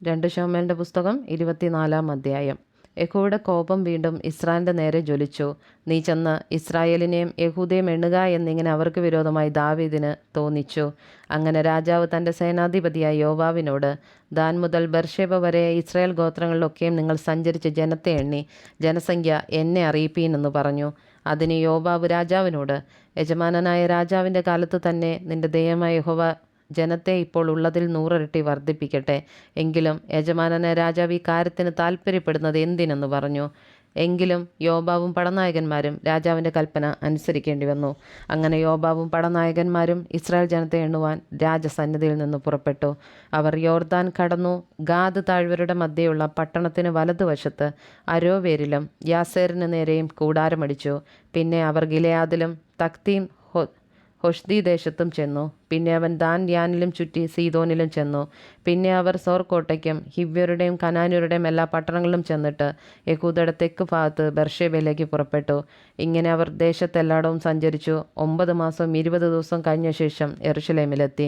2 ശമൂവേലിന്റെ പുസ്തകം 24 അധ്യായം. യഹോവയുടെ കോപം വീണ്ടും ഇസ്രായേലിന്റെ നേരെ ജ്വലിച്ചു. നീ ചെന്ന് ഇസ്രായേലിനെയും യഹൂദയെയും എണ്ണുക എന്നിങ്ങനെ അവർക്ക് വിരോധമായി ദാവീദിന് തോന്നിച്ചു. അങ്ങനെ രാജാവ് തൻ്റെ സേനാധിപതിയായ യോവാബിനോട്, ദാൻ മുതൽ ബർശേബ വരെ ഇസ്രായേൽ ഗോത്രങ്ങളിലൊക്കെയും നിങ്ങൾ സഞ്ചരിച്ച് ജനത്തെ എണ്ണി ജനസംഖ്യ എന്നെ അറിയിപ്പീൻ എന്ന് പറഞ്ഞു. അതിന് യോവാബ് രാജാവിനോട്, യജമാനനായ രാജാവിൻ്റെ കാലത്ത് തന്നെ നിന്റെ ദൈവമായ യഹോവ ജനത്തെ ഇപ്പോൾ ഉള്ളതിൽ 100 ഇരട്ടി വർദ്ധിപ്പിക്കട്ടെ. എങ്കിലും യജമാനനായ രാജാവ് ഈ കാര്യത്തിന് താല്പര്യപ്പെടുന്നത് എന്തിനെന്ന് പറഞ്ഞു. എങ്കിലും യോവാബും പടനായകന്മാരും രാജാവിൻ്റെ കൽപ്പന അനുസരിക്കേണ്ടി വന്നു. അങ്ങനെ യോവാബും പടനായകന്മാരും ഇസ്രായേൽ ജനത്തെ എണ്ണുവാൻ രാജസന്നിധിയിൽ നിന്ന് പുറപ്പെട്ടു. അവർ യോർദാൻ കടന്നു ഗാദ് താഴ്വരയുടെ മധ്യയുള്ള പട്ടണത്തിന് വലതുവശത്ത് അരോവേരിലും യാസേറിന് നേരെയും കൂടാരമടിച്ചു. പിന്നെ അവർ ഗിലെയാദിലും തക്തീം ഹൊഷ്ദി ദേശത്തും ചെന്നു. പിന്നെ അവൻ ദാൻ യാനിലും ചുറ്റി സീദോനിലും ചെന്നു. പിന്നെ അവർ സോർ കോട്ടയ്ക്കും ഹിവ്യരുടെയും കനാന്യരുടെയും എല്ലാ പട്ടണങ്ങളിലും ചെന്നിട്ട് യഹൂദയുടെ തെക്ക് ഭാഗത്ത് ബർശേബയിലേക്ക് പുറപ്പെട്ടു. ഇങ്ങനെ അവർ ദേശത്തെല്ലായിടവും സഞ്ചരിച്ചു. 9 മാസവും 20 ദിവസവും കഴിഞ്ഞ ശേഷം യെരൂശലേമിലെത്തി.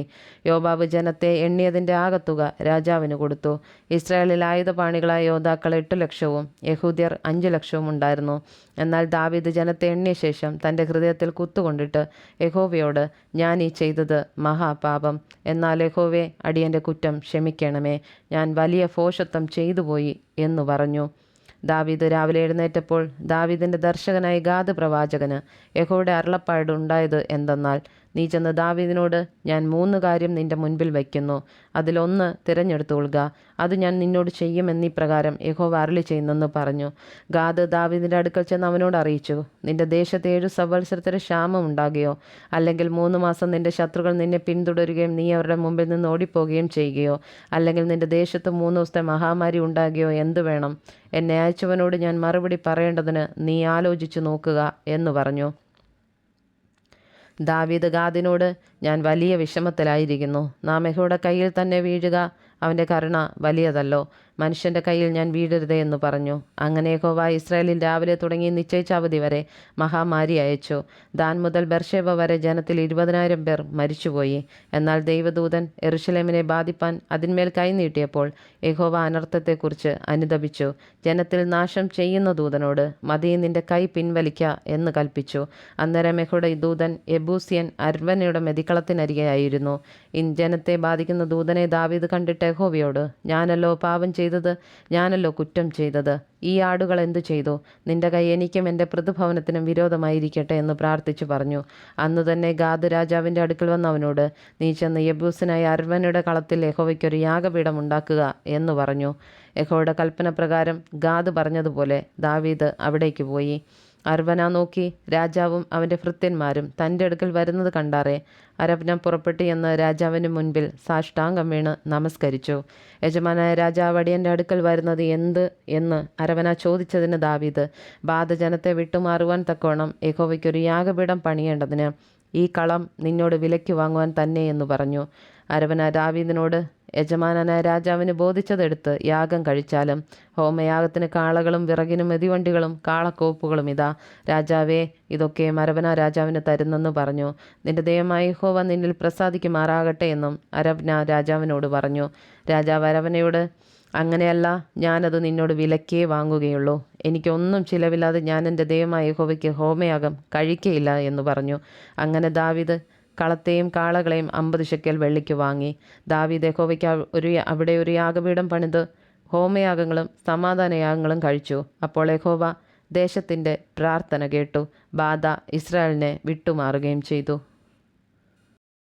യോവാബ് ജനത്തെ എണ്ണിയതിൻ്റെ ആകത്തുക രാജാവിന് കൊടുത്തു. ഇസ്രായേലിൽ ആയുധപാണികളായ യോദ്ധാക്കൾ 8 ലക്ഷവും യഹൂദ്യർ 5 ലക്ഷവും ഉണ്ടായിരുന്നു. എന്നാൽ ദാവീദ് ജനത്തെ എണ്ണിയ ശേഷം തൻ്റെ ഹൃദയത്തിൽ കുത്തുകൊണ്ടിട്ട് യഹോവയോട്, ഞാൻ ഈ ചെയ്തത് മഹാപാപം. എന്നാൽ യഹോവേ, അടിയൻ്റെ കുറ്റം ക്ഷമിക്കണമേ. ഞാൻ വലിയ ഭോഷത്വം ചെയ്തുപോയി എന്നു പറഞ്ഞു. ദാവീദ് രാവിലെ എഴുന്നേറ്റപ്പോൾ ദാവീദിൻ്റെ ദർശകനായ ഗാദ് പ്രവാചകന് യഹോവയുടെ അരുളപ്പാട് ഉണ്ടായത് എന്തെന്നാൽ, നീ ചെന്ന് ദാവീദിനോട്, ഞാൻ 3 കാര്യം നിന്റെ മുൻപിൽ വയ്ക്കുന്നു. അതിലൊന്ന് തിരഞ്ഞെടുത്തുകൊള്ളുക. അത് ഞാൻ നിന്നോട് ചെയ്യുമെന്നീ പ്രകാരം യഹോവ അരുളി ചെയ്യുന്നെന്ന് പറഞ്ഞു. ഗാദ് ദാവീദിൻ്റെ അടുക്കൽ ചെന്ന് അവനോട് അറിയിച്ചു, നിന്റെ ദേശത്ത് 7 സംവത്സരത്തിന് ക്ഷാമം ഉണ്ടാകുകയോ അല്ലെങ്കിൽ 3 മാസം നിന്റെ ശത്രുക്കൾ നിന്നെ പിന്തുടരുകയും നീ അവരുടെ മുമ്പിൽ നിന്ന് ഓടിപ്പോകുകയും ചെയ്യുകയോ അല്ലെങ്കിൽ നിന്റെ ദേശത്ത് 3 ദിവസത്തെ മഹാമാരി ഉണ്ടാകുകയോ എന്തു വേണം? എന്നെ അയച്ചവനോട് ഞാൻ മറുപടി പറയേണ്ടതിന് നീ ആലോചിച്ചു നോക്കുക എന്ന് പറഞ്ഞു. ദാവീദ് ഗാദിനോട്, ഞാൻ വലിയ വിഷമത്തിലായിരിക്കുന്നു. നാം യഹോവയുടെ കയ്യിൽ തന്നെ വീഴുക. അവൻ്റെ കരുണ വലിയതല്ലോ. മനുഷ്യൻ്റെ കയ്യിൽ ഞാൻ വീഴരുതേ എന്ന് പറഞ്ഞു. അങ്ങനെ യഹോവ ഇസ്രായേലിൽ രാവിലെ തുടങ്ങി നിശ്ചയിച്ച അവധി വരെ മഹാമാരി അയച്ചു. ദാൻ മുതൽ ബർശേബ വരെ ജനത്തിൽ 20,000 പേർ മരിച്ചുപോയി. എന്നാൽ ദൈവദൂതൻ യെരൂശലേമിനെ ബാധിപ്പാൻ അതിന്മേൽ കൈനീട്ടിയപ്പോൾ യഹോവ അനർത്ഥത്തെക്കുറിച്ച് അനുതപിച്ചു. ജനത്തിൽ നാശം ചെയ്യുന്ന ദൂതനോട്, മതി, നിന്റെ കൈ പിൻവലിക്ക എന്ന് കൽപ്പിച്ചു. അന്നേരം യഹോവയുടെ ദൂതൻ യെബൂസ്യൻ അർവ്വനയുടെ മെതിക്കളത്തിനരികെയായിരുന്നു. ജനത്തെ ബാധിക്കുന്ന ദൂതനെ ദാവീദ് കണ്ടിട്ട് യഹോവയോട്, ഞാനല്ലോ പാപം ചെയ്തത്, ഞാനല്ലോ കുറ്റം ചെയ്തത്. ഈ ആടുകൾ എന്തു ചെയ്തു? നിന്റെ കൈ എനിക്കും എൻ്റെ പ്രതിഭവനത്തിനും വിരോധമായിരിക്കട്ടെ എന്ന് പ്രാർത്ഥിച്ചു പറഞ്ഞു. അന്നു തന്നെ ഗാദ് രാജാവിൻ്റെ അടുക്കൽ വന്ന് അവനോട്, നീ ചെന്ന് യെബൂസിനായ അർവ്വനയുടെ കളത്തിൽ യഹോവയ്ക്കൊരു യാഗപീഠം ഉണ്ടാക്കുക എന്ന് പറഞ്ഞു. യഹോവയുടെ കൽപ്പന പ്രകാരം ഗാദ് പറഞ്ഞതുപോലെ ദാവീദ് അവിടേക്ക് പോയി. അർവ്വന നോക്കി രാജാവും അവൻ്റെ ഭൃത്യന്മാരും തൻ്റെ അടുക്കൽ വരുന്നത് കണ്ടാറേ അരവ്ന പുറപ്പെട്ടു എന്ന് രാജാവിന് മുൻപിൽ സാഷ്ടാംഗം വീണ് നമസ്കരിച്ചു. യജമാനായ രാജാവ് അടിയൻ്റെ അടുക്കൽ വരുന്നത് എന്ത് എന്ന് അരവന ചോദിച്ചതിന് ദാവീദ്, ബാധജനത്തെ വിട്ടുമാറുവാൻ തക്കവണ്ണം യഹോവയ്ക്കൊരു യാഗപീഠം പണിയേണ്ടതിന് ഈ കളം നിന്നോട് വിലയ്ക്ക് വാങ്ങുവാൻ തന്നെ എന്ന് പറഞ്ഞു. അരവന ദാവീദിനോട്, യജമാനനായ രാജാവിന് ബോധിച്ചതെടുത്ത് യാഗം കഴിച്ചാലും ഹോമയാഗത്തിന് കാളകളും വിറകിനും മെതിവണ്ടികളും കാളക്കോപ്പുകളും ഇതാ. രാജാവേ, ഇതൊക്കെ അരവന രാജാവിന് തരുന്നെന്ന് പറഞ്ഞു. നിന്റെ ദൈവമായ യഹോവ നിന്നിൽ പ്രസാദിക്കുമാറാകട്ടെ എന്നും അരവന രാജാവിനോട് പറഞ്ഞു. രാജാവ് അരവനയോട്, അങ്ങനെയല്ല, ഞാനത് നിന്നോട് വിലക്കേ വാങ്ങുകയുള്ളൂ. എനിക്കൊന്നും ചിലവില്ലാതെ ഞാൻ എൻ്റെ ദൈവമായ യഹോവയ്ക്ക് ഹോമയാഗം കഴിക്കയില്ല എന്ന് പറഞ്ഞു. അങ്ങനെ ദാവീദ് കളത്തെയും കാളകളെയും 50 ശെക്കെൽ വെള്ളിക്ക് വാങ്ങി. ദാവീദ് യഹോവയ്ക്ക് അവിടെ ഒരു യാഗപീഠം പണിത് ഹോമയാഗങ്ങളും സമാധാനയാഗങ്ങളും കഴിച്ചു. അപ്പോൾ യഹോവ ദേശത്തിൻ്റെ പ്രാർത്ഥന കേട്ടു. ബാധ ഇസ്രായേലിനെ വിട്ടുമാറുകയും ചെയ്തു.